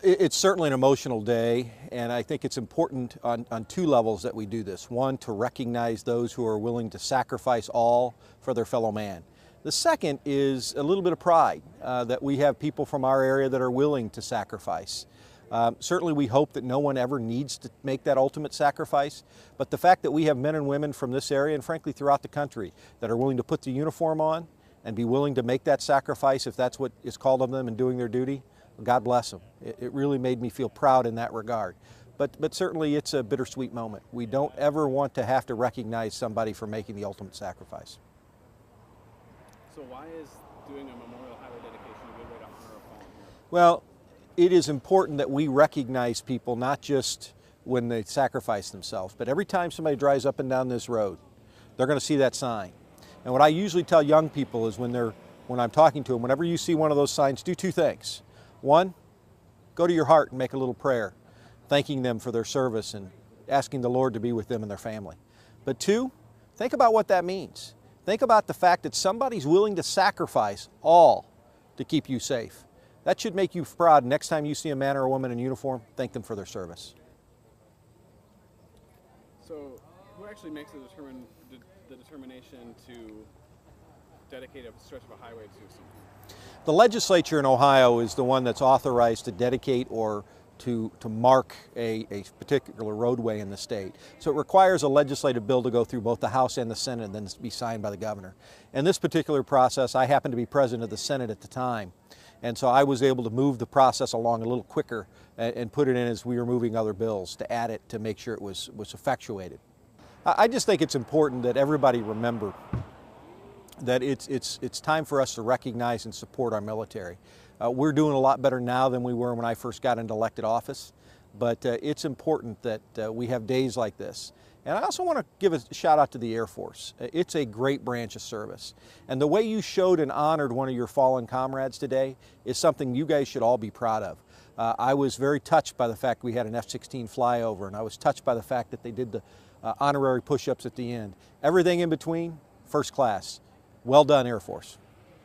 It's certainly an emotional day, and I think it's important on two levels that we do this. One, to recognize those who are willing to sacrifice all for their fellow man. The second is a little bit of pride that we have people from our area that are willing to sacrifice. Certainly we hope that no one ever needs to make that ultimate sacrifice, but the fact that we have men and women from this area and frankly throughout the country that are willing to put the uniform on and be willing to make that sacrifice if that's what is called of them in doing their duty, God bless them. It really made me feel proud in that regard. But certainly it's a bittersweet moment. We don't ever want to have to recognize somebody for making the ultimate sacrifice. So why is doing a Memorial Highway dedication a good way to honor a fallen hero? Well, it is important that we recognize people not just when they sacrifice themselves, but every time somebody drives up and down this road, they're going to see that sign. And what I usually tell young people is when I'm talking to them, whenever you see one of those signs, do two things. One, go to your heart and make a little prayer, thanking them for their service and asking the Lord to be with them and their family. But two, think about what that means. Think about the fact that somebody's willing to sacrifice all to keep you safe. That should make you proud. Next time you see a man or a woman in uniform, thank them for their service. So who actually makes the determination to dedicate a stretch of a highway to someone? The legislature in Ohio is the one that's authorized to dedicate or to mark a particular roadway in the state. So it requires a legislative bill to go through both the House and the Senate and then be signed by the governor. In this particular process, I happened to be president of the Senate at the time. And so I was able to move the process along a little quicker and put it in as we were moving other bills to add it to make sure it was effectuated. I just think it's important that everybody remember that it's time for us to recognize and support our military. We're doing a lot better now than we were when I first got into elected office, but it's important that we have days like this. And I also want to give a shout out to the Air Force. It's a great branch of service. And the way you showed and honored one of your fallen comrades today is something you guys should all be proud of. I was very touched by the fact we had an F-16 flyover, and I was touched by the fact that they did the honorary push-ups at the end. Everything in between, first class. Well done, Air Force.